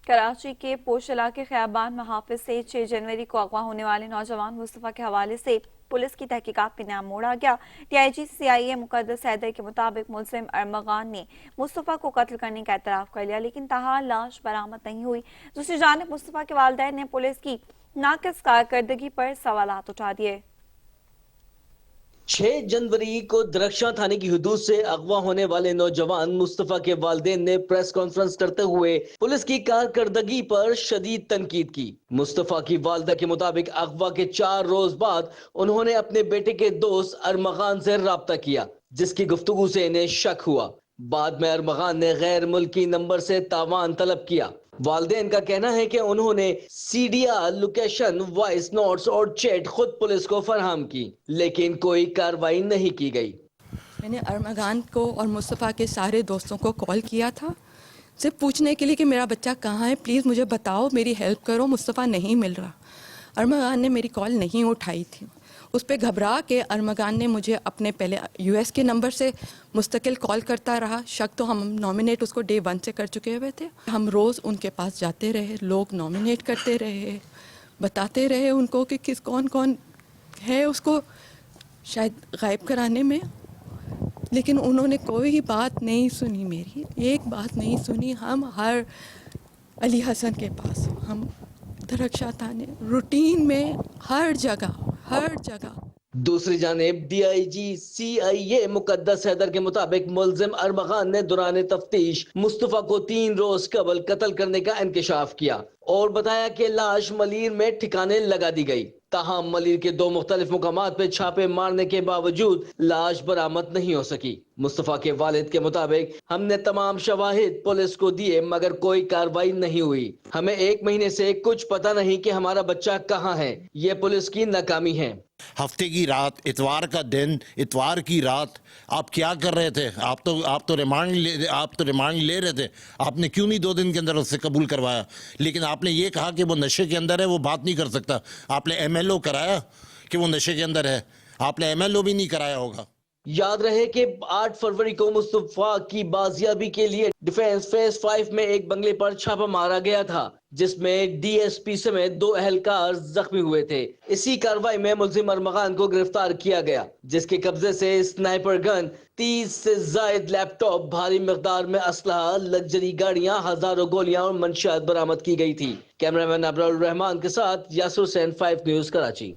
کراچی کے پوش علاقے خیابان محافظ سے 6 جنوری کو اغوا ہونے والے نوجوان مصطفیٰ کے حوالے سے پولیس کی تحقیقات میں نیا موڑ آ گیا۔ ڈی آئی جی CIA مقدس حیدر کے مطابق ملزم ارمغان نے مصطفیٰ کو قتل کرنے کا اعتراف کر لیا، لیکن تاحال لاش برآمد نہیں ہوئی۔ دوسری جانب مصطفیٰ کے والدین نے پولیس کی ناقص کارکردگی پر سوالات اٹھا دیے۔ 6 جنوری کو درخشاں تھانے کی حدود سے اغوا ہونے والے نوجوان مصطفیٰ کے والدین نے پریس کانفرنس کرتے ہوئے پولیس کی کارکردگی پر شدید تنقید کی۔ مصطفیٰ کی والدہ کے مطابق اغوا کے 4 روز بعد انہوں نے اپنے بیٹے کے دوست ارمغان سے رابطہ کیا، جس کی گفتگو سے انہیں شک ہوا۔ بعد میں ارمغان نے غیر ملکی نمبر سے تاوان طلب کیا۔ والدین کا کہنا ہے کہ انہوں نے CDR لوکیشن، وائس نوٹس اور چیٹ خود پولیس کو فراہم کی، لیکن کوئی کارروائی نہیں کی گئی۔ میں نے ارمغان کو اور مصطفیٰ کے سارے دوستوں کو کال کیا تھا صرف پوچھنے کے لیے کہ میرا بچہ کہاں ہے، پلیز مجھے بتاؤ، میری ہیلپ کرو، مصطفیٰ نہیں مل رہا۔ ارمغان نے میری کال نہیں اٹھائی تھی۔ اس پہ گھبرا کے ارمغان نے مجھے اپنے پہلے US کے نمبر سے مستقل کال کرتا رہا۔ شک تو ہم نامینیٹ اس کو Day 1 سے کر چکے ہوئے تھے۔ ہم روز ان کے پاس جاتے رہے، لوگ نامینیٹ کرتے رہے، بتاتے رہے ان کو کہ کون کون ہے اس کو شاید غائب کرانے میں، لیکن انہوں نے کوئی بات نہیں سنی، میری ایک بات نہیں سنی۔ ہم ہر علی حسن کے پاس، ہم درخشاں تھانے روٹین میں ہر جگہ۔ دوسری جانب DIG CIA مقدس حیدر کے مطابق ملزم ارمغان نے دوران تفتیش مصطفیٰ کو 3 روز قبل قتل کرنے کا انکشاف کیا اور بتایا کہ لاش ملیر میں ٹھکانے لگا دی گئی۔ تاہم ملیر کے 2 مختلف مقامات پہ چھاپے مارنے کے باوجود لاش برآمد نہیں ہو سکی۔ مصطفیٰ کے والد کے مطابق ہم نے تمام شواہد پولیس کو دیے مگر کوئی کارروائی نہیں ہوئی۔ ہمیں 1 مہینے سے کچھ پتہ نہیں کہ ہمارا بچہ کہاں ہے۔ یہ پولیس کی ناکامی ہے۔ ہفتے کی رات، اتوار کا دن، اتوار کی رات آپ کیا کر رہے تھے؟ آپ تو ریمانڈ لے رہے تھے۔ آپ نے کیوں نہیں 2 دن کے اندر اس سے قبول کروایا؟ لیکن آپ نے یہ کہا کہ وہ نشے کے اندر ہے، وہ بات نہیں کر سکتا۔ آپ نے MLO کرایا کہ وہ نشے کے اندر ہے؟ آپ نے MLO بھی نہیں کرایا ہوگا۔ یاد رہے کہ 8 فروری کو مصطفیٰ کی بازیابی کے لیے ڈیفنس فیز 5 میں ایک بنگلے پر چھاپا مارا گیا تھا، جس میں DSP سمیت 2 اہلکار زخمی ہوئے تھے۔ اسی کارروائی میں ملزم ارمغان کو گرفتار کیا گیا، جس کے قبضے سے سنائپر گن، 30 سے زائد لیپ ٹاپ، بھاری مقدار میں اسلحہ، لگژری گاڑیاں، ہزاروں گولیاں اور منشیات برآمد کی گئی تھی۔ کیمرہ مین ابرار الرحمان کے ساتھ یاسر حسین، 5 نیوز کراچی۔